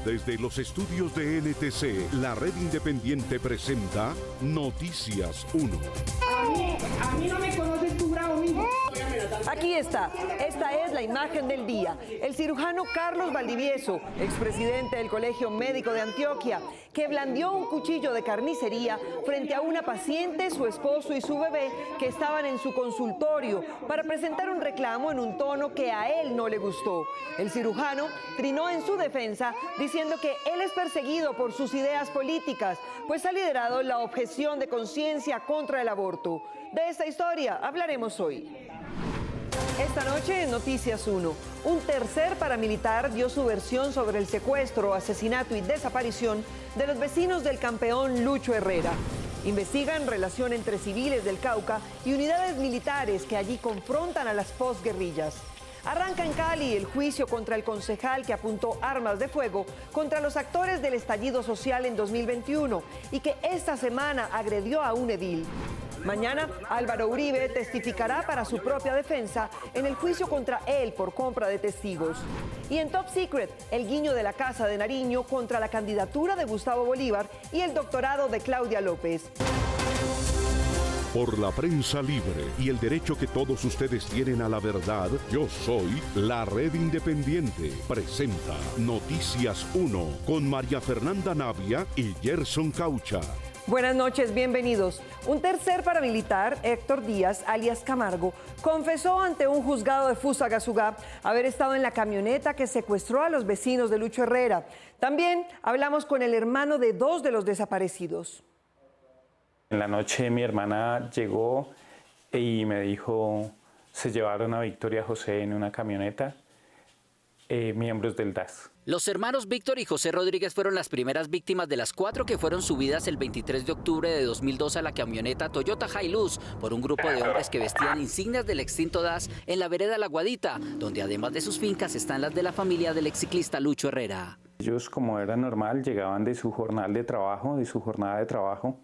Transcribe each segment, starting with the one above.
Desde los estudios de NTC, la red independiente presenta Noticias 1. A mí no me conoces tu bravo, mijo. Aquí está. Esta es la imagen del día. El cirujano Carlos Valdivieso, expresidente del Colegio Médico de Antioquia, que blandió un cuchillo de carnicería frente a una paciente, su esposo y su bebé que estaban en su consultorio para presentar un reclamo en un tono que a él no le gustó. El cirujano trinó en su defensa diciendo que él es perseguido por sus ideas políticas, pues ha liderado la objeción de conciencia contra el aborto. De esta historia hablaremos hoy. Esta noche en Noticias 1, un tercer paramilitar dio su versión sobre el secuestro, asesinato y desaparición de los vecinos del campeón Lucho Herrera. Investigan relación entre civiles del Cauca y unidades militares que allí confrontan a las posguerrillas. Arranca en Cali el juicio contra el concejal que apuntó armas de fuego contra los actores del estallido social en 2021 y que esta semana agredió a un edil. Mañana, Álvaro Uribe testificará para su propia defensa en el juicio contra él por compra de testigos. Y en Top Secret, el guiño de la Casa de Nariño contra la candidatura de Gustavo Bolívar y el doctorado de Claudia López. Por la prensa libre y el derecho que todos ustedes tienen a la verdad, yo soy la Red Independiente. Presenta Noticias 1 con María Fernanda Navia y Gerson Caucha. Buenas noches, bienvenidos. Un tercer paramilitar, Héctor Díaz, alias Camargo, confesó ante un juzgado de Fusagasugá haber estado en la camioneta que secuestró a los vecinos de Lucho Herrera. También hablamos con el hermano de dos de los desaparecidos. En la noche mi hermana llegó y me dijo, se llevaron a Víctor y a José en una camioneta, miembros del DAS. Los hermanos Víctor y José Rodríguez fueron las primeras víctimas de las 4 que fueron subidas el 23 de octubre de 2002 a la camioneta Toyota Hilux por un grupo de hombres que vestían insignias del extinto DAS en la vereda La Guadita, donde además de sus fincas están las de la familia del exciclista Lucho Herrera. Ellos, como era normal, llegaban de su jornada de trabajo,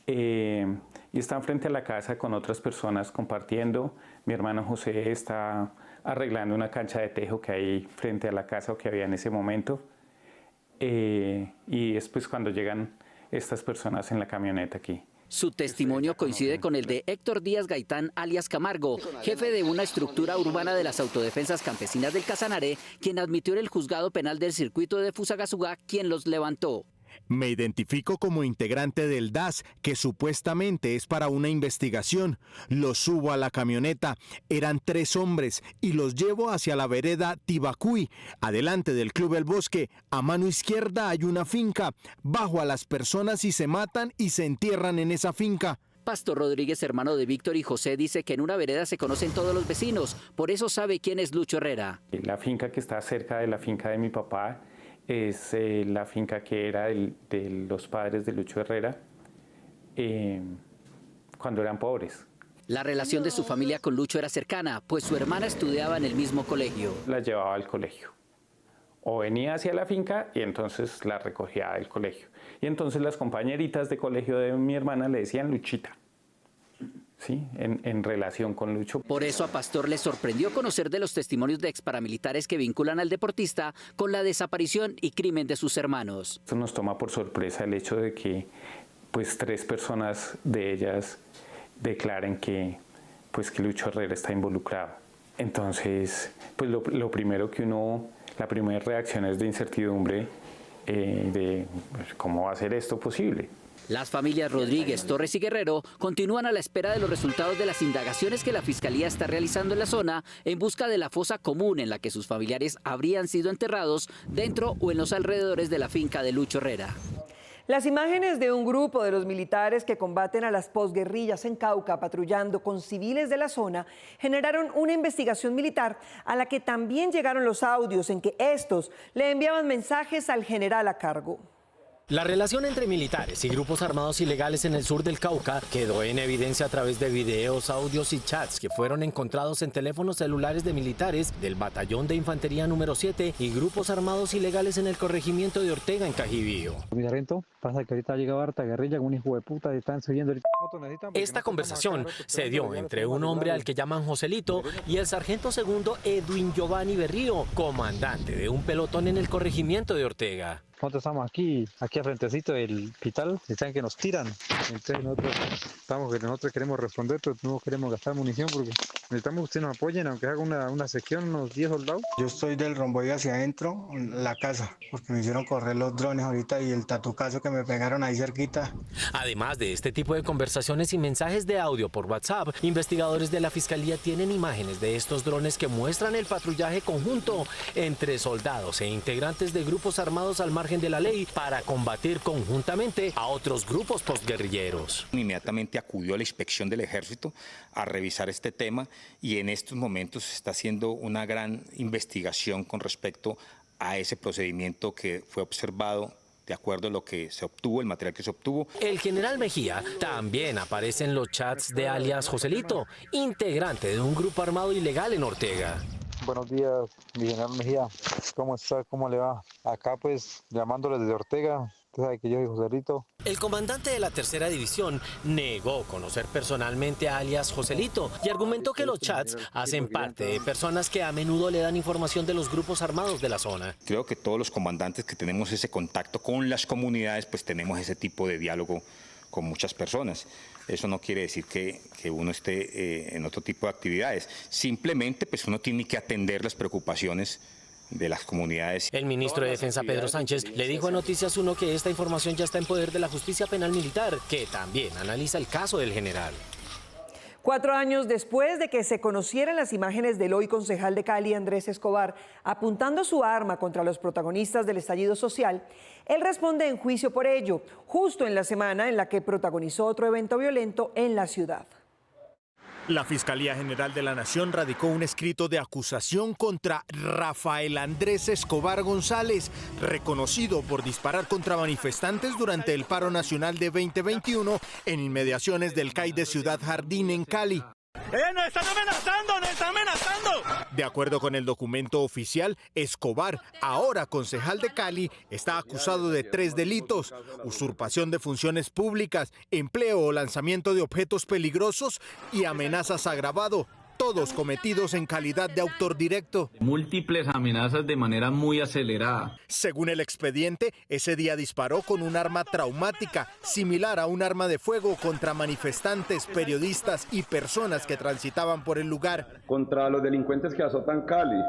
y están frente a la casa con otras personas compartiendo. Mi hermano José está arreglando una cancha de tejo que hay frente a la casa o que había en ese momento. Y después cuando llegan estas personas en la camioneta aquí. Su testimonio coincide con el de Héctor Díaz Gaitán, alias Camargo, jefe de una estructura urbana de las autodefensas campesinas del Casanare, quien admitió en el juzgado penal del circuito de Fusagasugá quien los levantó. Me identifico como integrante del DAS, que supuestamente es para una investigación. Los subo a la camioneta. Eran 3 hombres y los llevo hacia la vereda Tibacuy, adelante del Club El Bosque. A mano izquierda hay una finca. Bajo a las personas y se matan y se entierran en esa finca. Pastor Rodríguez, hermano de Víctor y José, dice que en una vereda se conocen todos los vecinos. Por eso sabe quién es Lucho Herrera. La finca que está cerca de la finca de mi papá es la finca que era de los padres de Lucho Herrera cuando eran pobres. La relación de su familia con Lucho era cercana, pues su hermana estudiaba en el mismo colegio. La llevaba al colegio. O venía hacia la finca y entonces la recogía del colegio. Y entonces las compañeritas de colegio de mi hermana le decían Luchita. Sí, en relación con Lucho. Por eso a Pastor le sorprendió conocer de los testimonios de exparamilitares que vinculan al deportista con la desaparición y crimen de sus hermanos. Esto nos toma por sorpresa el hecho de que pues 3 personas de ellas declaren que Lucho Herrera está involucrado. Entonces, pues lo primero la primera reacción es de incertidumbre de cómo va a ser esto posible. Las familias Rodríguez, Torres y Guerrero continúan a la espera de los resultados de las indagaciones que la Fiscalía está realizando en la zona en busca de la fosa común en la que sus familiares habrían sido enterrados dentro o en los alrededores de la finca de Lucho Herrera. Las imágenes de un grupo de los militares que combaten a las posguerrillas en Cauca patrullando con civiles de la zona generaron una investigación militar a la que también llegaron los audios en que estos le enviaban mensajes al general a cargo. La relación entre militares y grupos armados ilegales en el sur del Cauca quedó en evidencia a través de videos, audios y chats que fueron encontrados en teléfonos celulares de militares del Batallón de Infantería número 7 y grupos armados ilegales en el corregimiento de Ortega en Cajibío. Mi sargento, pasa que ahorita ha llegado harta guerrilla con un hijo de puta y están subiendo el... Esta conversación se dio entre un hombre al que llaman Joselito y el sargento segundo Edwin Giovanni Berrío, comandante de un pelotón en el corregimiento de Ortega. Nosotros estamos aquí al frentecito del hospital, están que nos tiran. Entonces nosotros queremos responder, pero no queremos gastar munición porque necesitamos que ustedes nos apoyen, aunque haga una sección, unos 10 soldados. Yo estoy del Romboy hacia adentro, la casa, porque me hicieron correr los drones ahorita y el tatucazo que me pegaron ahí cerquita. Además de este tipo de conversaciones y mensajes de audio por WhatsApp, investigadores de la Fiscalía tienen imágenes de estos drones que muestran el patrullaje conjunto entre soldados e integrantes de grupos armados al margen de la ley para combatir conjuntamente a otros grupos postguerrilleros. Inmediatamente acudió a la inspección del ejército a revisar este tema y en estos momentos se está haciendo una gran investigación con respecto a ese procedimiento que fue observado de acuerdo a lo que se obtuvo, el material que se obtuvo. El general Mejía también aparece en los chats de alias Joselito, integrante de un grupo armado ilegal en Ortega. Buenos días, mi general Mejía. ¿Cómo está? ¿Cómo le va? Acá pues llamándole desde Ortega. Usted sabe que yo soy Joselito. El comandante de la tercera división negó conocer personalmente a alias Joselito y argumentó que los chats hacen parte de personas que a menudo le dan información de los grupos armados de la zona. Creo que todos los comandantes que tenemos ese contacto con las comunidades, pues tenemos ese tipo de diálogo con muchas personas. Eso no quiere decir que uno esté en otro tipo de actividades. Simplemente pues uno tiene que atender las preocupaciones de las comunidades. El ministro de Defensa, Pedro Sánchez, le dijo a Noticias 1 que esta información ya está en poder de la Justicia Penal Militar, que también analiza el caso del general. 4 años después de que se conocieran las imágenes del hoy concejal de Cali, Andrés Escobar, apuntando su arma contra los protagonistas del estallido social, él responde en juicio por ello, justo en la semana en la que protagonizó otro evento violento en la ciudad. La Fiscalía General de la Nación radicó un escrito de acusación contra Rafael Andrés Escobar González, reconocido por disparar contra manifestantes durante el paro nacional de 2021 en inmediaciones del CAI de Ciudad Jardín en Cali. ¡Nos están amenazando! ¡Nos están amenazando! De acuerdo con el documento oficial, Escobar, ahora concejal de Cali, está acusado de 3 delitos: usurpación de funciones públicas, empleo o lanzamiento de objetos peligrosos y amenazas agravado, todos cometidos en calidad de autor directo. Múltiples amenazas de manera muy acelerada. Según el expediente, ese día disparó con un arma traumática, similar a un arma de fuego, contra manifestantes, periodistas y personas que transitaban por el lugar. Contra los delincuentes que azotan Cali.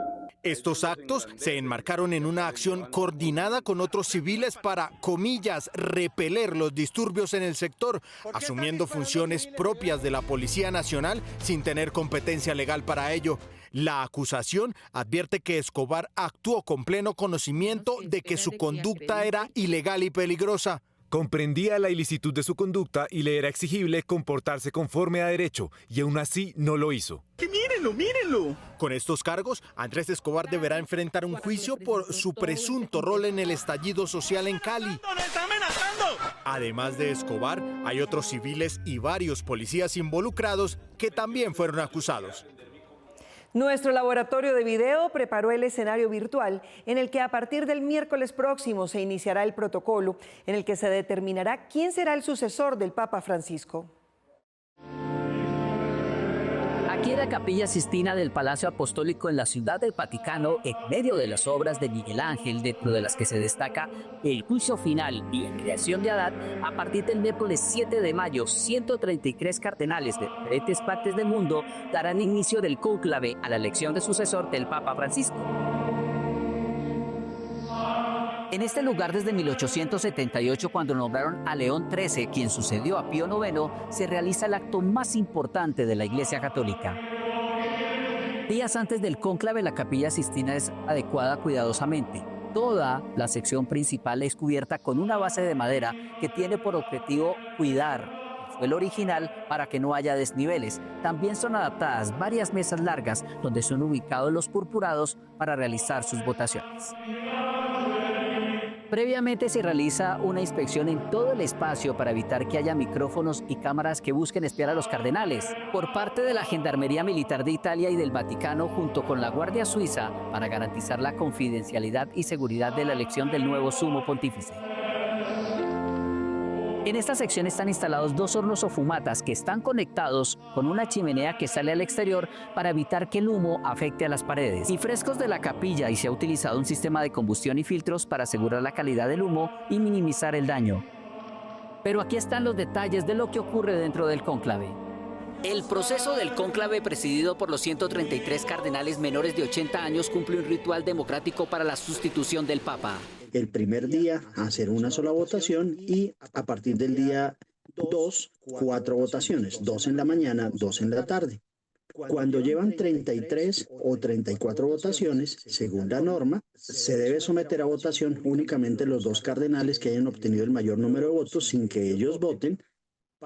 Estos actos se enmarcaron en una acción coordinada con otros civiles para, comillas, repeler los disturbios en el sector, asumiendo funciones propias de la Policía Nacional sin tener competencia legal para ello. La acusación advierte que Escobar actuó con pleno conocimiento de que su conducta era ilegal y peligrosa. Comprendía la ilicitud de su conducta y le era exigible comportarse conforme a derecho, y aún así no lo hizo. ¡Mírenlo, mírenlo! Con estos cargos, Andrés Escobar deberá enfrentar un juicio por su presunto rol en el estallido social en Cali. ¡Nos está amenazando! Además de Escobar, hay otros civiles y varios policías involucrados que también fueron acusados. Nuestro laboratorio de video preparó el escenario virtual en el que a partir del miércoles próximo se iniciará el protocolo en el que se determinará quién será el sucesor del Papa Francisco. Aquí en la Capilla Sistina del Palacio Apostólico en la Ciudad del Vaticano, en medio de las obras de Miguel Ángel, dentro de las que se destaca el juicio final y la creación de Adán, a partir del miércoles 7 de mayo, 133 cardenales de diferentes partes del mundo darán inicio del cónclave a la elección de sucesor del Papa Francisco. En este lugar desde 1878, cuando nombraron a León XIII, quien sucedió a Pío IX, se realiza el acto más importante de la Iglesia Católica. Días antes del cónclave, la Capilla Sistina es adecuada cuidadosamente. Toda la sección principal es cubierta con una base de madera que tiene por objetivo cuidar el suelo original para que no haya desniveles. También son adaptadas varias mesas largas donde son ubicados los purpurados para realizar sus votaciones. Previamente se realiza una inspección en todo el espacio para evitar que haya micrófonos y cámaras que busquen espiar a los cardenales, por parte de la Gendarmería Militar de Italia y del Vaticano junto con la Guardia Suiza para garantizar la confidencialidad y seguridad de la elección del nuevo sumo pontífice. En esta sección están instalados 2 hornos o fumatas que están conectados con una chimenea que sale al exterior para evitar que el humo afecte a las paredes y frescos de la capilla, y se ha utilizado un sistema de combustión y filtros para asegurar la calidad del humo y minimizar el daño. Pero aquí están los detalles de lo que ocurre dentro del cónclave. El proceso del cónclave, presidido por los 133 cardenales menores de 80 años, cumple un ritual democrático para la sustitución del Papa. El primer día hacer una sola votación y a partir del día 2, 4 votaciones, 2 en la mañana, 2 en la tarde. Cuando llevan 33 o 34 votaciones, según la norma, se debe someter a votación únicamente los 2 cardenales que hayan obtenido el mayor número de votos sin que ellos voten,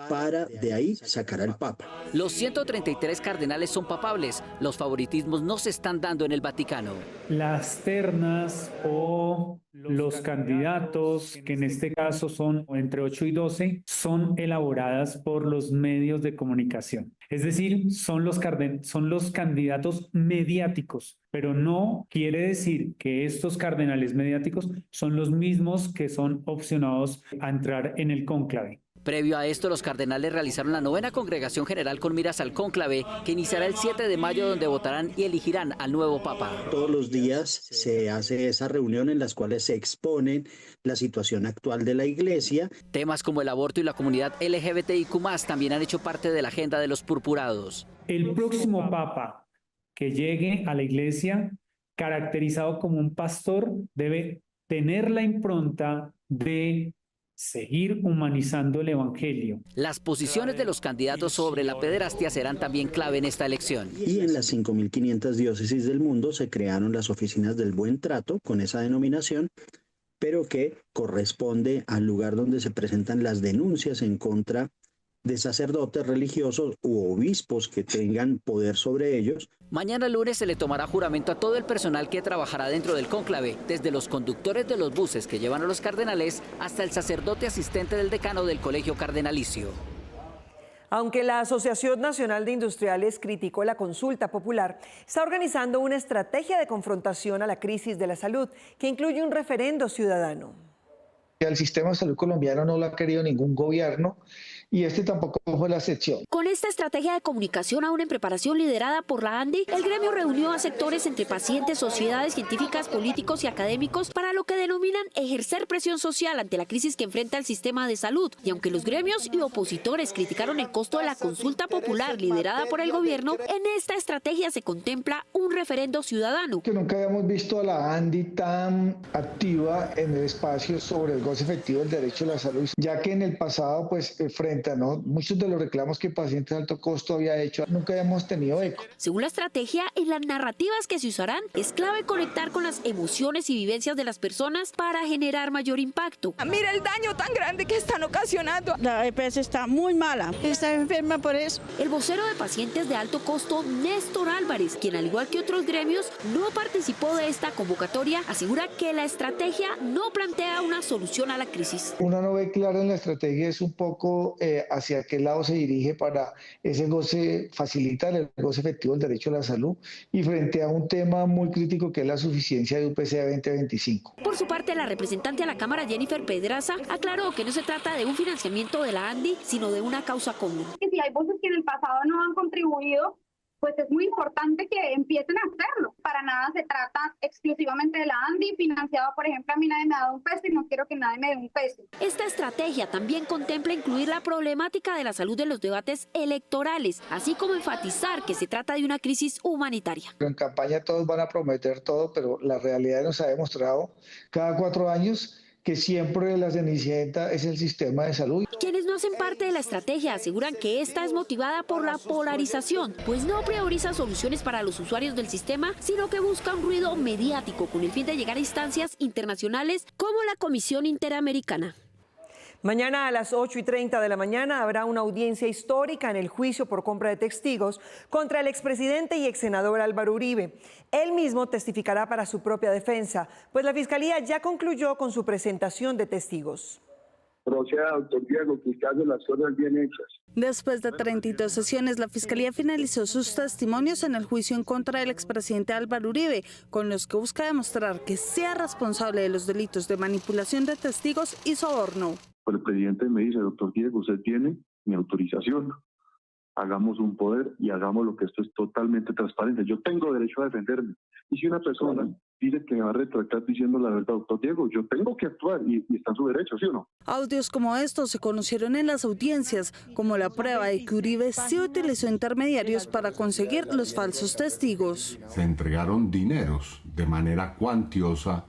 para de ahí sacar al Papa. Los 133 cardenales son papables. Los favoritismos no se están dando en el Vaticano. Las ternas o los candidatos, que en este caso son entre 8 y 12, son elaboradas por los medios de comunicación. Es decir, son los candidatos mediáticos, pero no quiere decir que estos cardenales mediáticos son los mismos que son opcionados a entrar en el cónclave. Previo a esto, los cardenales realizaron la 9ª congregación general con miras al cónclave, que iniciará el 7 de mayo, donde votarán y elegirán al nuevo Papa. Todos los días se hace esa reunión en las cuales se exponen la situación actual de la Iglesia. Temas como el aborto y la comunidad LGBTIQ+ también han hecho parte de la agenda de los purpurados. El próximo Papa que llegue a la Iglesia, caracterizado como un pastor, debe tener la impronta de seguir humanizando el Evangelio. Las posiciones de los candidatos sobre la pederastia serán también clave en esta elección. Y en las 5.500 diócesis del mundo se crearon las oficinas del buen trato con esa denominación, pero que corresponde al lugar donde se presentan las denuncias en contra de sacerdotes religiosos u obispos que tengan poder sobre ellos. Mañana lunes se le tomará juramento a todo el personal que trabajará dentro del cónclave, desde los conductores de los buses que llevan a los cardenales hasta el sacerdote asistente del decano del colegio cardenalicio. Aunque la Asociación Nacional de Industriales criticó la consulta popular, está organizando una estrategia de confrontación a la crisis de la salud que incluye un referendo ciudadano. El sistema de salud colombiano no lo ha querido ningún gobierno, y este tampoco fue la excepción. Con esta estrategia de comunicación aún en preparación liderada por la ANDI, el gremio reunió a sectores entre pacientes, sociedades científicas, políticos y académicos para lo que denominan ejercer presión social ante la crisis que enfrenta el sistema de salud. Y aunque los gremios y opositores criticaron el costo de la consulta popular liderada por el gobierno, en esta estrategia se contempla un referendo ciudadano. Que nunca habíamos visto a la ANDI tan activa en el espacio sobre el goce efectivo del derecho a la salud, ya que en el pasado, pues, frente a muchos de los reclamos que pacientes de alto costo había hecho, nunca habíamos tenido eco. Según la estrategia, en las narrativas que se usarán, es clave conectar con las emociones y vivencias de las personas para generar mayor impacto. Mira el daño tan grande que están ocasionando. La EPS está muy mala, está enferma por eso. El vocero de pacientes de alto costo, Néstor Álvarez, quien al igual que otros gremios no participó de esta convocatoria, asegura que la estrategia no plantea una solución a la crisis. Uno no ve claro en la estrategia es un poco hacia qué lado se dirige para ese goce, facilitar el goce efectivo del derecho a la salud, y frente a un tema muy crítico que es la suficiencia de UPC 2025. Por su parte, la representante a la Cámara, Jennifer Pedraza, aclaró que no se trata de un financiamiento de la ANDI, sino de una causa común. Si hay voces que en el pasado no han contribuido, pues es muy importante que empiecen a hacerlo. Para nada se trata exclusivamente de la ANDI, financiada, por ejemplo, a mí nadie me ha dado un peso y no quiero que nadie me dé un peso. Esta estrategia también contempla incluir la problemática de la salud en los debates electorales, así como enfatizar que se trata de una crisis humanitaria. En campaña todos van a prometer todo, pero la realidad nos ha demostrado cada 4 años que siempre la cenicienta es el sistema de salud. Quienes no hacen parte de la estrategia aseguran que esta es motivada por la polarización, pues no prioriza soluciones para los usuarios del sistema, sino que busca un ruido mediático con el fin de llegar a instancias internacionales como la Comisión Interamericana. Mañana a las 8:30 de la mañana habrá una audiencia histórica en el juicio por compra de testigos contra el expresidente y exsenador Álvaro Uribe. Él mismo testificará para su propia defensa, pues la Fiscalía ya concluyó con su presentación de testigos. Proceda, doctor Diego, que usted hace las cosas bien hechas. Después de 32 sesiones, la Fiscalía finalizó sus testimonios en el juicio en contra del expresidente Álvaro Uribe, con los que busca demostrar que sea responsable de los delitos de manipulación de testigos y soborno. El presidente me dice, doctor Diego, usted tiene mi autorización. Hagamos un poder y hagamos lo que esto es totalmente transparente. Yo tengo derecho a defenderme. Y si una persona dice que me va a retractar diciendo la verdad, doctor Diego, yo tengo que actuar y está en su derecho, ¿sí o no? Audios como estos se conocieron en las audiencias como la prueba de que Uribe sí utilizó intermediarios para conseguir los falsos testigos. Se entregaron dineros de manera cuantiosa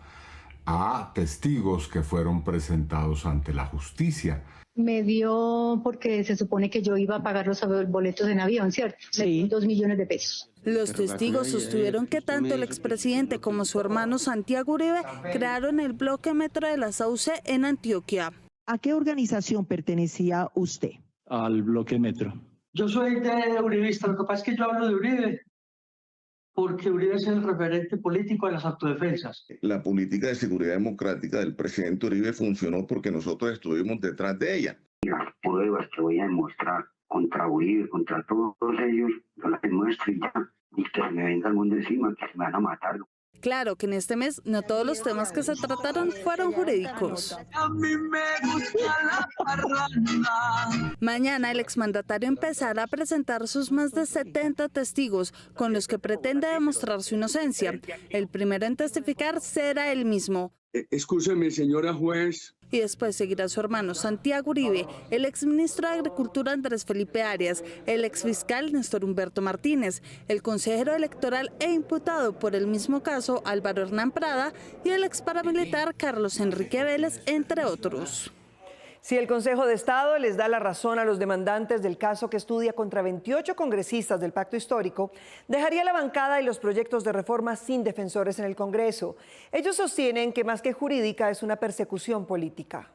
a testigos que fueron presentados ante la justicia. Me dio porque se supone que yo iba a pagar los boletos en avión, ¿cierto? Sí. 2 millones de pesos. Los testigos sostuvieron que tanto el expresidente como su hermano Santiago Uribe crearon el bloque Metro de la Sauce en Antioquia. ¿A qué organización pertenecía usted? Al bloque Metro. Yo soy de uribista, lo que pasa es que yo hablo de Uribe porque Uribe es el referente político de las autodefensas. La política de seguridad democrática del presidente Uribe funcionó porque nosotros estuvimos detrás de ella. Las pruebas que voy a demostrar contra Uribe, contra todos ellos, yo las demuestro y ya, y que me venga el mundo encima, que me van a matar. Claro que en este mes no todos los temas que se trataron fueron jurídicos. A mí me gusta la parranda. Mañana el exmandatario empezará a presentar sus más de 70 testigos con los que pretende demostrar su inocencia. El primero en testificar será él mismo. Escúcheme, señora juez. Y después seguirá su hermano Santiago Uribe, el exministro de Agricultura Andrés Felipe Arias, el exfiscal Néstor Humberto Martínez, el consejero electoral e imputado por el mismo caso Álvaro Hernán Prada y el exparamilitar Carlos Enrique Vélez, entre otros. Si el Consejo de Estado les da la razón a los demandantes del caso que estudia contra 28 congresistas del Pacto Histórico, dejaría la bancada y los proyectos de reforma sin defensores en el Congreso. Ellos sostienen que más que jurídica es una persecución política.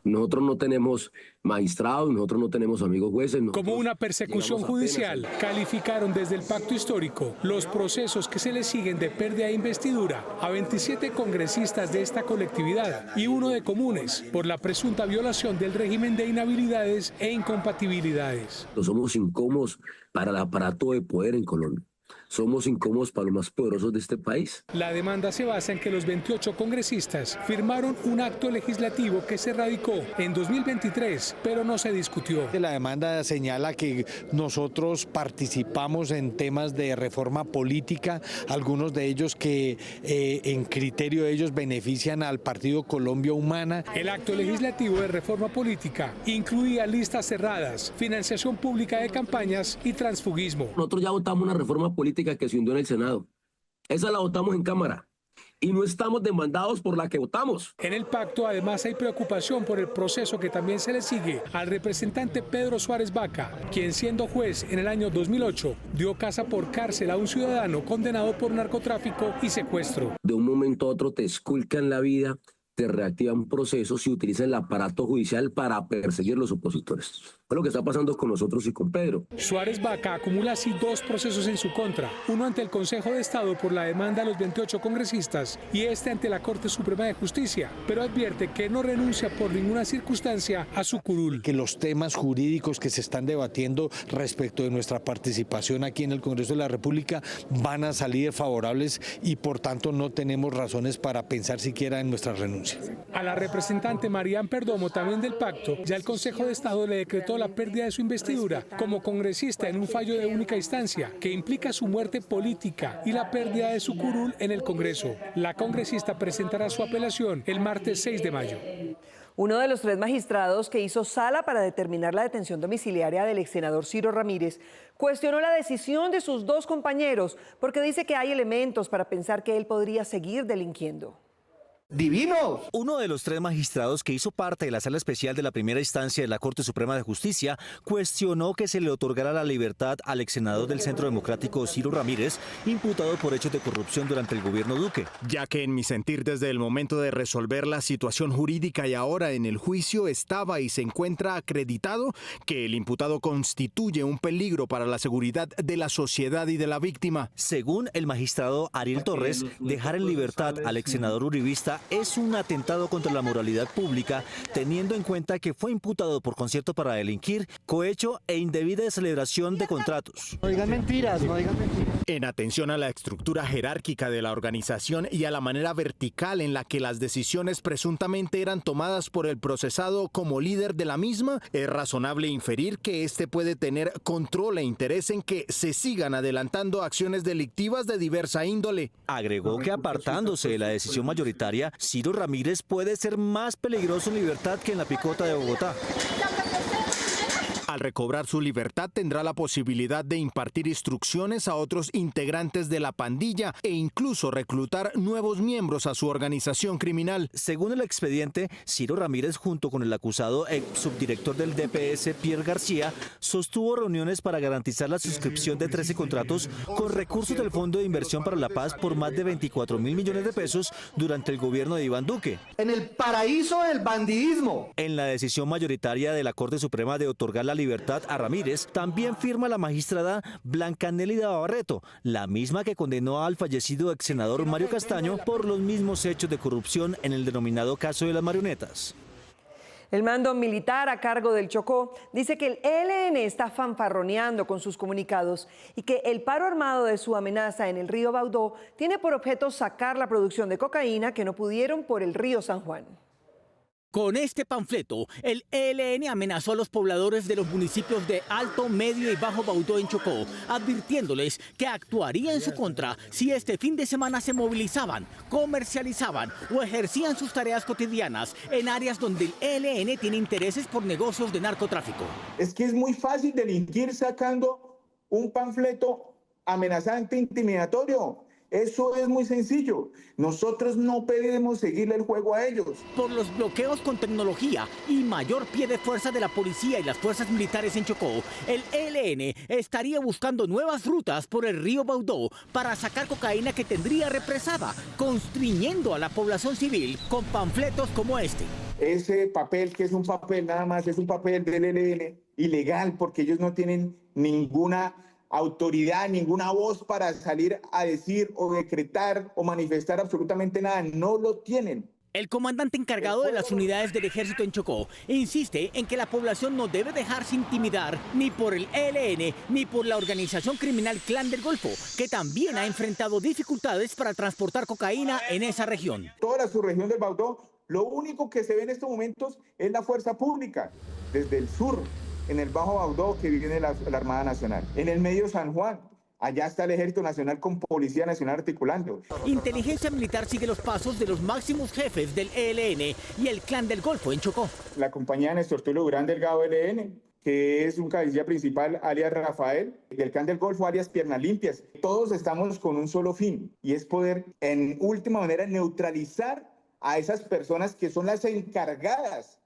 Nosotros no tenemos magistrados, nosotros no tenemos amigos jueces. Como una persecución judicial, calificaron desde el Pacto Histórico los procesos que se le siguen de pérdida de investidura a 27 congresistas de esta colectividad y uno de comunes por la presunta violación del régimen de inhabilidades e incompatibilidades. Somos incómodos para el aparato de poder en Colombia. Somos incómodos para los más poderosos de este país. La demanda se basa en que los 28 congresistas firmaron un acto legislativo que se radicó en 2023, pero no se discutió. La demanda señala que nosotros participamos en temas de reforma política, algunos de ellos que en criterio de ellos benefician al Partido Colombia Humana. El acto legislativo de reforma política incluía listas cerradas, financiación pública de campañas y transfugismo. Nosotros ya votamos una reforma política que se hundió en el Senado. Esa la votamos en Cámara y no estamos demandados por la que votamos. En el pacto además hay preocupación por el proceso que también se le sigue al representante Pedro Suárez Baca, quien siendo juez en el año 2008 dio casa por cárcel a un ciudadano condenado por narcotráfico y secuestro. De un momento a otro te esculcan la vida, te reactivan procesos y utilizan el aparato judicial para perseguir a los opositores. Es lo que está pasando con nosotros y con Pedro. Suárez Baca acumula así 2 procesos en su contra, uno ante el Consejo de Estado por la demanda de los 28 congresistas y este ante la Corte Suprema de Justicia, pero advierte que no renuncia por ninguna circunstancia a su curul. Que los temas jurídicos que se están debatiendo respecto de nuestra participación aquí en el Congreso de la República van a salir favorables y por tanto no tenemos razones para pensar siquiera en nuestra renuncia. A la representante Marián Perdomo, también del pacto, ya el Consejo de Estado le decretó la pérdida de su investidura como congresista en un fallo de única instancia que implica su muerte política y la pérdida de su curul en el Congreso. La congresista presentará su apelación el martes 6 de mayo. Uno de los 3 magistrados que hizo sala para determinar la detención domiciliaria del exsenador Ciro Ramírez cuestionó la decisión de sus 2 compañeros porque dice que hay elementos para pensar que él podría seguir delinquiendo. ¡Divino! Uno de los 3 magistrados que hizo parte de la Sala Especial de la Primera Instancia de la Corte Suprema de Justicia cuestionó que se le otorgara la libertad al ex senador del Centro Democrático Ciro Ramírez, imputado por hechos de corrupción durante el gobierno Duque. Ya que en mi sentir, desde el momento de resolver la situación jurídica y ahora en el juicio, estaba y se encuentra acreditado que el imputado constituye un peligro para la seguridad de la sociedad y de la víctima. Según el magistrado Ariel Torres, dejar en libertad al ex senador uribista es un atentado contra la moralidad pública, teniendo en cuenta que fue imputado por concierto para delinquir, cohecho e indebida celebración de contratos. No digan mentiras, no digan mentiras. En atención a la estructura jerárquica de la organización y a la manera vertical en la que las decisiones presuntamente eran tomadas por el procesado como líder de la misma, es razonable inferir que este puede tener control e interés en que se sigan adelantando acciones delictivas de diversa índole. Agregó que apartándose de la decisión mayoritaria, Ciro Ramírez puede ser más peligroso en libertad que en la picota de Bogotá. Al recobrar su libertad tendrá la posibilidad de impartir instrucciones a otros integrantes de la pandilla e incluso reclutar nuevos miembros a su organización criminal. Según el expediente, Ciro Ramírez, junto con el acusado ex subdirector del DPS, Pierre García, sostuvo reuniones para garantizar la suscripción de 13 contratos con recursos del Fondo de Inversión para la Paz por más de 24.000 millones de pesos durante el gobierno de Iván Duque. En el paraíso del bandidismo. En la decisión mayoritaria de la Corte Suprema de otorgar la libertad a Ramírez, también firma la magistrada Blanca Nélida Barreto, la misma que condenó al fallecido ex senador Mario Castaño por los mismos hechos de corrupción en el denominado caso de las marionetas. El mando militar a cargo del Chocó dice que el ELN está fanfarroneando con sus comunicados y que el paro armado de su amenaza en el río Baudó tiene por objeto sacar la producción de cocaína que no pudieron por el río San Juan. Con este panfleto, el ELN amenazó a los pobladores de los municipios de Alto, Medio y Bajo Baudó en Chocó, advirtiéndoles que actuaría en su contra si este fin de semana se movilizaban, comercializaban o ejercían sus tareas cotidianas en áreas donde el ELN tiene intereses por negocios de narcotráfico. Es que es muy fácil delinquir sacando un panfleto amenazante, intimidatorio. Eso es muy sencillo. Nosotros no pedimos seguirle el juego a ellos. Por los bloqueos con tecnología y mayor pie de fuerza de la policía y las fuerzas militares en Chocó, el ELN estaría buscando nuevas rutas por el río Baudó para sacar cocaína que tendría represada, constriñendo a la población civil con panfletos como este. Ese papel, que es un papel nada más, es un papel del ELN ilegal porque ellos no tienen ninguna autoridad, ninguna voz para salir a decir o decretar o manifestar absolutamente nada. No lo tienen. El comandante encargado de las unidades del ejército en Chocó insiste en que la población no debe dejarse intimidar ni por el ELN ni por la organización criminal Clan del Golfo, que también ha enfrentado dificultades para transportar cocaína en esa región. Toda la subregión del Baudó, lo único que se ve en estos momentos es la fuerza pública, desde el sur, en el Bajo Baudó, que viene la Armada Nacional. En el Medio San Juan, allá está el Ejército Nacional con Policía Nacional articulando. Inteligencia Militar sigue los pasos de los máximos jefes del ELN y el Clan del Golfo en Chocó. La compañía de Néstor Tulio Durán Delgado ELN, que es un cabecilla principal, alias Rafael, del Clan del Golfo, alias Piernas Limpias. Todos estamos con un solo fin, y es poder, en última manera, neutralizar a esas personas que son las encargadas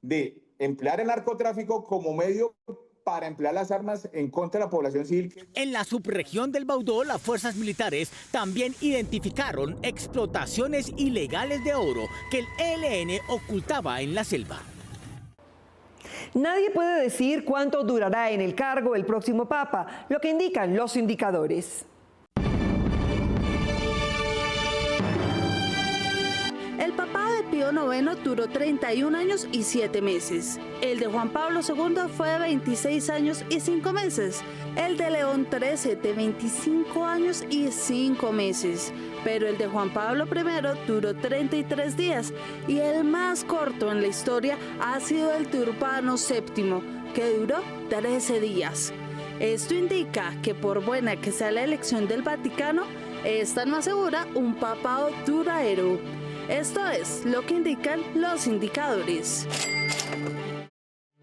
de emplear el narcotráfico como medio para emplear las armas en contra de la población civil. En la subregión del Baudó, las fuerzas militares también identificaron explotaciones ilegales de oro que el ELN ocultaba en la selva. Nadie puede decir cuánto durará en el cargo el próximo papa, lo que indican los indicadores. El papado de Pío IX duró 31 años y 7 meses. El de Juan Pablo II fue de 26 años y 5 meses. El de León XIII de 25 años y 5 meses. Pero el de Juan Pablo I duró 33 días. Y el más corto en la historia ha sido el de Urbano VII, que duró 13 días. Esto indica que por buena que sea la elección del Vaticano, es tan más segura un papado duradero. Esto es lo que indican los indicadores.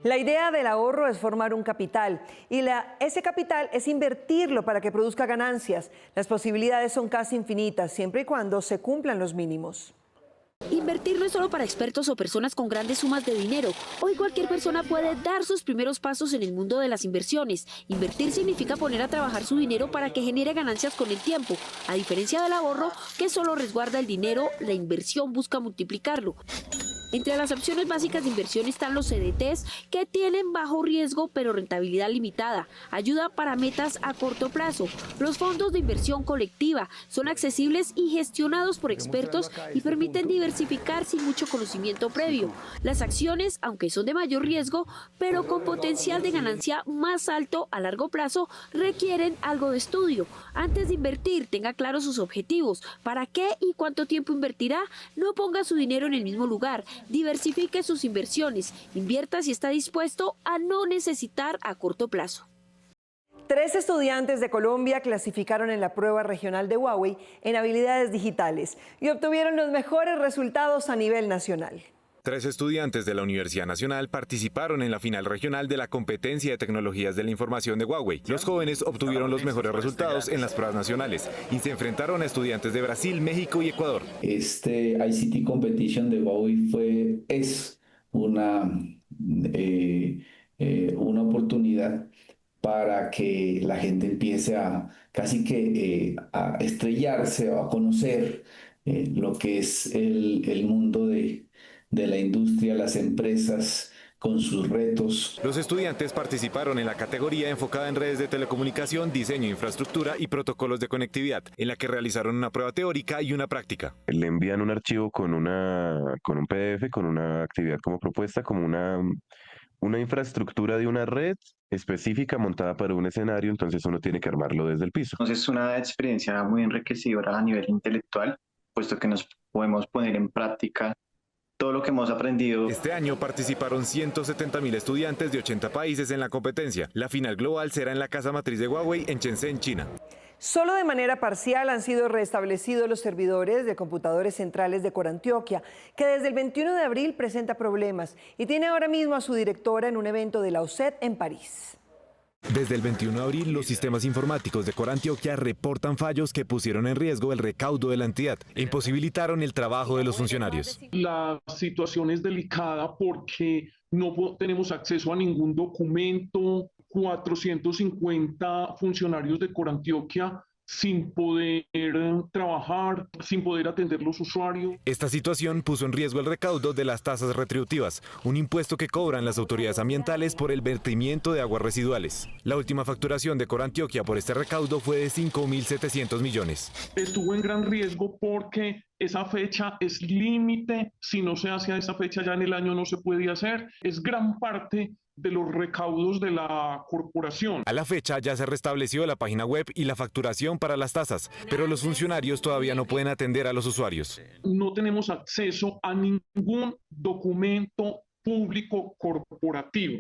La idea del ahorro es formar un capital y ese capital es invertirlo para que produzca ganancias. Las posibilidades son casi infinitas, siempre y cuando se cumplan los mínimos. Invertir no es solo para expertos o personas con grandes sumas de dinero. Hoy cualquier persona puede dar sus primeros pasos en el mundo de las inversiones. Invertir significa poner a trabajar su dinero para que genere ganancias con el tiempo. A diferencia del ahorro, que solo resguarda el dinero, la inversión busca multiplicarlo. Entre las opciones básicas de inversión están los CDTs, que tienen bajo riesgo pero rentabilidad limitada, ayuda para metas a corto plazo. Los fondos de inversión colectiva son accesibles y gestionados por expertos y permiten diversificar sin mucho conocimiento previo. Las acciones, aunque son de mayor riesgo, pero con potencial de ganancia más alto a largo plazo, requieren algo de estudio. Antes de invertir, tenga claros sus objetivos, para qué y cuánto tiempo invertirá, no ponga su dinero en el mismo lugar. Diversifique sus inversiones, invierta si está dispuesto a no necesitar a corto plazo. 3 estudiantes de Colombia clasificaron en la prueba regional de Huawei en habilidades digitales y obtuvieron los mejores resultados a nivel nacional. 3 estudiantes de la Universidad Nacional participaron en la final regional de la competencia de tecnologías de la información de Huawei. Los jóvenes obtuvieron los mejores resultados en las pruebas nacionales y se enfrentaron a estudiantes de Brasil, México y Ecuador. Este ICT Competition de Huawei es una oportunidad para que la gente empiece a casi que a estrellarse o a conocer lo que es el mundo de la industria, las empresas con sus retos. Los estudiantes participaron en la categoría enfocada en redes de telecomunicación, diseño, infraestructura y protocolos de conectividad, en la que realizaron una prueba teórica y una práctica. Le envían un archivo con un PDF, con una actividad como propuesta, como una infraestructura de una red específica montada para un escenario, entonces uno tiene que armarlo desde el piso. Entonces es una experiencia muy enriquecedora a nivel intelectual, puesto que nos podemos poner en práctica todo lo que hemos aprendido. Este año participaron 170.000 estudiantes de 80 países en la competencia. La final global será en la casa matriz de Huawei en Shenzhen, China. Solo de manera parcial han sido restablecidos los servidores de computadores centrales de Corantioquia, que desde el 21 de abril presenta problemas y tiene ahora mismo a su directora en un evento de la UCED en París. Desde el 21 de abril, los sistemas informáticos de Corantioquia reportan fallos que pusieron en riesgo el recaudo de la entidad e imposibilitaron el trabajo de los funcionarios. La situación es delicada porque no tenemos acceso a ningún documento. 450 funcionarios de Corantioquia sin poder trabajar, sin poder atender los usuarios. Esta situación puso en riesgo el recaudo de las tasas retributivas, un impuesto que cobran las autoridades ambientales por el vertimiento de aguas residuales. La última facturación de Corantioquia por este recaudo fue de 5.700 millones. Estuvo en gran riesgo porque esa fecha es límite. Si no se hace a esa fecha, ya en el año no se puede hacer. Es gran parte de los recaudos de la corporación. A la fecha ya se restableció la página web y la facturación para las tasas, pero los funcionarios todavía no pueden atender a los usuarios. No tenemos acceso a ningún documento público corporativo.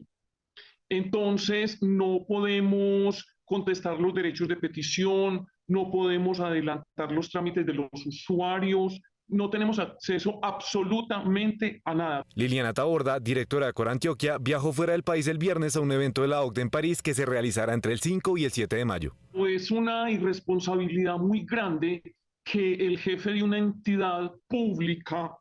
Entonces no podemos contestar los derechos de petición, no podemos adelantar los trámites de los usuarios. No tenemos acceso absolutamente a nada. Liliana Taborda, directora de Corantioquia, viajó fuera del país el viernes a un evento de la OCDE en París que se realizará entre el 5 y el 7 de mayo. Es una irresponsabilidad muy grande que el jefe de una entidad pública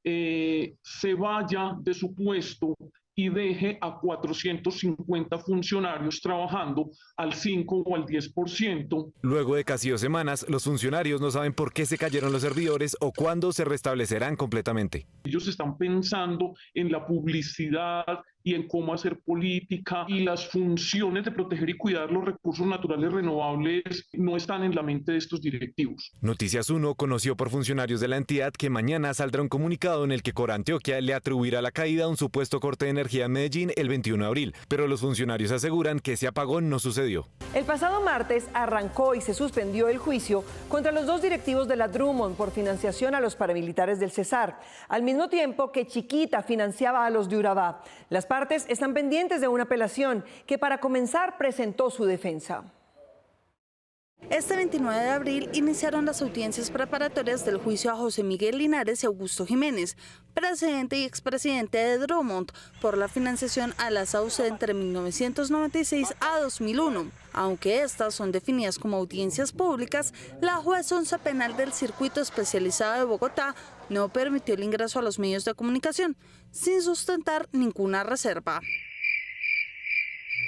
se vaya de su puesto y deje a 450 funcionarios trabajando al 5 o al 10%. Luego de casi 2 semanas, los funcionarios no saben por qué se cayeron los servidores o cuándo se restablecerán completamente. Ellos están pensando en la publicidad y en cómo hacer política, y las funciones de proteger y cuidar los recursos naturales renovables no están en la mente de estos directivos. Noticias 1 conoció por funcionarios de la entidad que mañana saldrá un comunicado en el que Corantioquia le atribuirá la caída a un supuesto corte de energía en Medellín el 21 de abril, pero los funcionarios aseguran que ese apagón no sucedió. El pasado martes arrancó y se suspendió el juicio contra los 2 directivos de la Drummond por financiación a los paramilitares del Cesar, al mismo tiempo que Chiquita financiaba a los de Urabá. Las partes están pendientes de una apelación que para comenzar presentó su defensa. Este 29 de abril iniciaron las audiencias preparatorias del juicio a José Miguel Linares y Augusto Jiménez, presidente y expresidente de Drummond, por la financiación a la SAUCE entre 1996 a 2001. Aunque estas son definidas como audiencias públicas, la juez 11 penal del Circuito Especializado de Bogotá no permitió el ingreso a los medios de comunicación, sin sustentar ninguna reserva.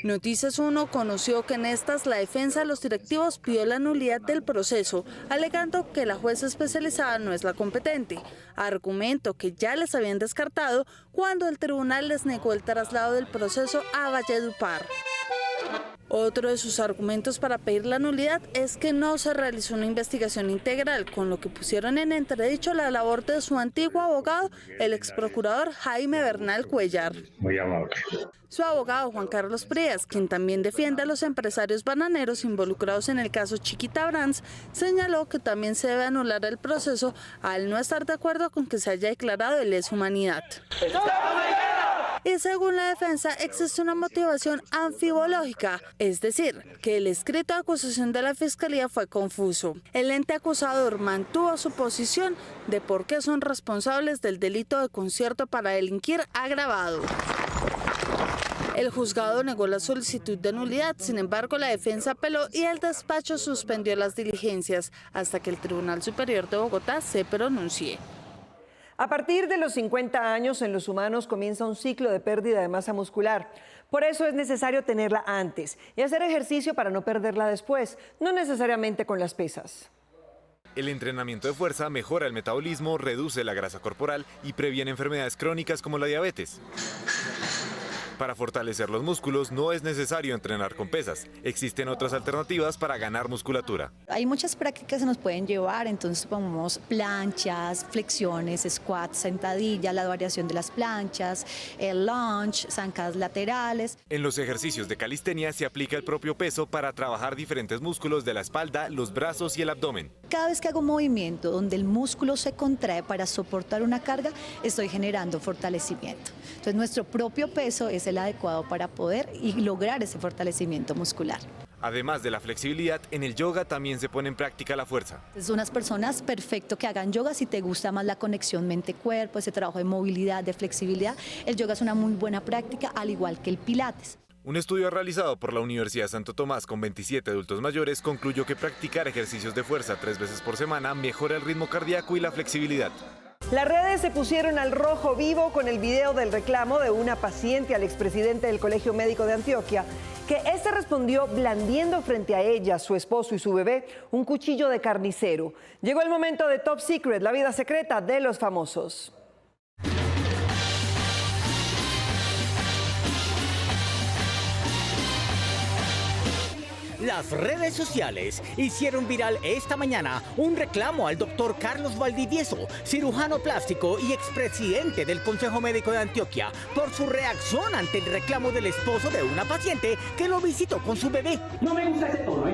Noticias 1 conoció que en estas la defensa de los directivos pidió la nulidad del proceso, alegando que la jueza especializada no es la competente, argumento que ya les habían descartado cuando el tribunal les negó el traslado del proceso a Valledupar. Otro de sus argumentos para pedir la nulidad es que no se realizó una investigación integral, con lo que pusieron en entredicho la labor de su antiguo abogado, el exprocurador Jaime Bernal Cuellar. Muy amable. Su abogado Juan Carlos Prías, quien también defiende a los empresarios bananeros involucrados en el caso Chiquita Brands, señaló que también se debe anular el proceso al no estar de acuerdo con que se haya declarado de lesa humanidad. Y según la defensa, existe una motivación anfibológica, es decir, que el escrito de acusación de la Fiscalía fue confuso. El ente acusador mantuvo su posición de por qué son responsables del delito de concierto para delinquir agravado. El juzgado negó la solicitud de nulidad, sin embargo la defensa apeló y el despacho suspendió las diligencias hasta que el Tribunal Superior de Bogotá se pronuncie. A partir de los 50 años en los humanos comienza un ciclo de pérdida de masa muscular. Por eso es necesario tenerla antes y hacer ejercicio para no perderla después, no necesariamente con las pesas. El entrenamiento de fuerza mejora el metabolismo, reduce la grasa corporal y previene enfermedades crónicas como la diabetes. Para fortalecer los músculos no es necesario entrenar con pesas. Existen otras alternativas para ganar musculatura. Hay muchas prácticas que se nos pueden llevar, entonces ponemos planchas, flexiones, squats, sentadillas, la variación de las planchas, el lunge, zancadas laterales. En los ejercicios de calistenia se aplica el propio peso para trabajar diferentes músculos de la espalda, los brazos y el abdomen. Cada vez que hago un movimiento donde el músculo se contrae para soportar una carga, estoy generando fortalecimiento. Entonces nuestro propio peso es el adecuado para poder y lograr ese fortalecimiento muscular. Además de la flexibilidad, en el yoga también se pone en práctica la fuerza. Es unas personas perfecto que hagan yoga si te gusta más la conexión mente-cuerpo, ese trabajo de movilidad, de flexibilidad. El yoga es una muy buena práctica, al igual que el pilates. Un estudio realizado por la Universidad Santo Tomás con 27 adultos mayores concluyó que practicar ejercicios de fuerza 3 veces por semana mejora el ritmo cardíaco y la flexibilidad. Las redes se pusieron al rojo vivo con el video del reclamo de una paciente al expresidente del Colegio Médico de Antioquia, que este respondió blandiendo frente a ella, su esposo y su bebé un cuchillo de carnicero. Llegó el momento de Top Secret, la vida secreta de los famosos. Las redes sociales hicieron viral esta mañana un reclamo al doctor Carlos Valdivieso, cirujano plástico y expresidente del Consejo Médico de Antioquia, por su reacción ante el reclamo del esposo de una paciente que lo visitó con su bebé. No me gusta ese tono,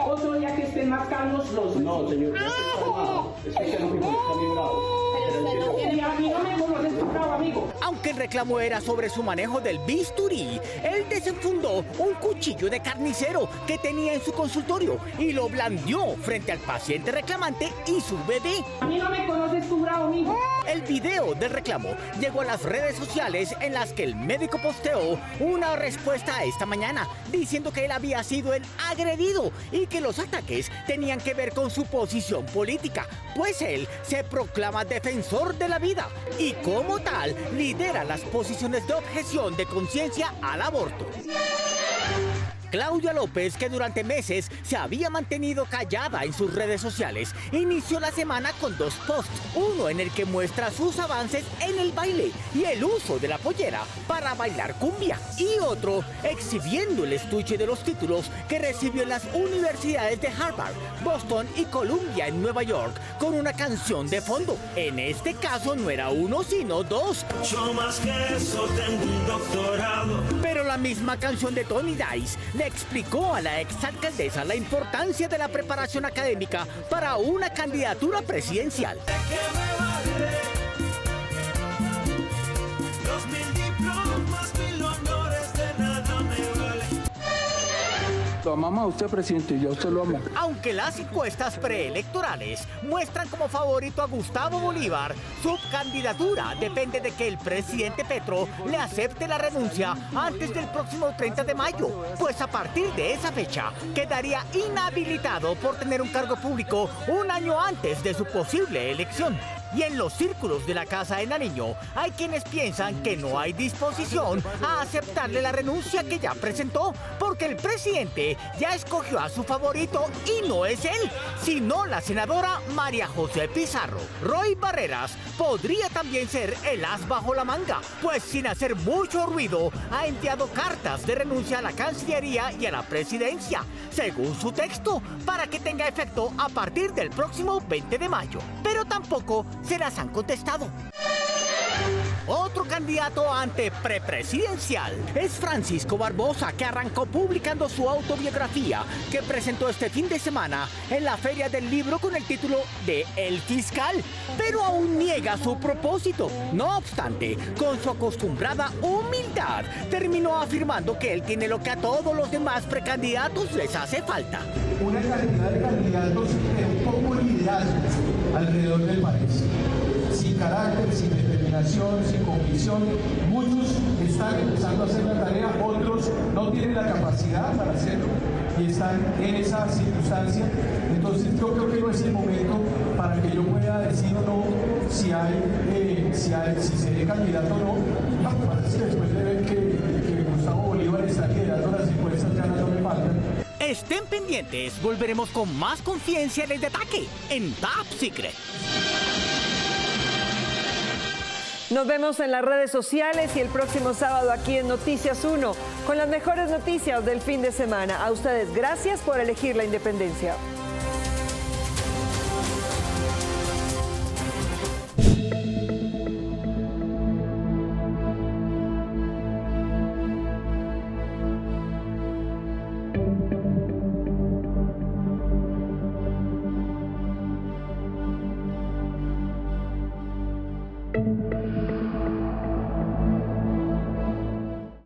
otro día que estén más calmos los... No, señor, no estoy calmado. Es que usted no me está muy bravo. Y a mí no me conoces tu bravo, amigo. Aunque el reclamo era sobre su manejo del bisturí, él desenfundó un cuchillo de carnicero que tenía en su consultorio y lo blandió frente al paciente reclamante y su bebé. A mí no me conoces tu bravo, amigo. El video del reclamo llegó a las redes sociales, en las que el médico posteó una respuesta esta mañana diciendo que él había sido el agredido y que los ataques tenían que ver con su posición política, pues él se proclama defensor de la vida y como tal lidera las posiciones de objeción de conciencia al aborto. Claudia López, que durante meses se había mantenido callada en sus redes sociales, inició la semana con 2 posts, uno en el que muestra sus avances en el baile y el uso de la pollera para bailar cumbia, y otro exhibiendo el estuche de los títulos que recibió en las universidades de Harvard, Boston y Columbia en Nueva York, con una canción de fondo. En este caso no era uno sino 2. Yo más que eso tengo un doctorado. Pero la misma canción de Tony Dice le explicó a la exalcaldesa la importancia de la preparación académica para una candidatura presidencial. tanto amamos a usted, presidente, y yo a usted lo amo. Aunque las encuestas preelectorales muestran como favorito a Gustavo Bolívar, su candidatura depende de que el presidente Petro le acepte la renuncia antes del próximo 30 de mayo, pues a partir de esa fecha quedaría inhabilitado por tener un cargo público un año antes de su posible elección. Y en los círculos de la Casa de Nariño hay quienes piensan que no hay disposición a aceptarle la renuncia que ya presentó, porque el presidente ya escogió a su favorito y no es él, sino la senadora María José Pizarro. Roy Barreras podría también ser el as bajo la manga, pues sin hacer mucho ruido ha enviado cartas de renuncia a la Cancillería y a la Presidencia, según su texto, para que tenga efecto a partir del próximo 20 de mayo. Pero tampoco se las han contestado. Otro candidato ante prepresidencial es Francisco Barbosa, que arrancó publicando su autobiografía que presentó este fin de semana en la Feria del Libro con el título de El Fiscal, pero aún niega su propósito. No obstante, con su acostumbrada humildad, terminó afirmando que él tiene lo que a todos los demás precandidatos les hace falta. Una cantidad de candidatos de poco liderazgo alrededor del país, sin carácter, sin determinación, sin convicción. Muchos están empezando a hacer la tarea, otros no tienen la capacidad para hacerlo y están en esa circunstancia. Entonces yo creo que no es el momento para que yo pueda decir o no si seré candidato o no. Lo que pasa es que después de ver que Gustavo Bolívar está liderando las encuestas, ya no me faltan. Estén pendientes, volveremos con más confidenciales de ataque en Top Secret. Nos vemos en las redes sociales y el próximo sábado aquí en Noticias 1 con las mejores noticias del fin de semana. A ustedes, gracias por elegir la independencia.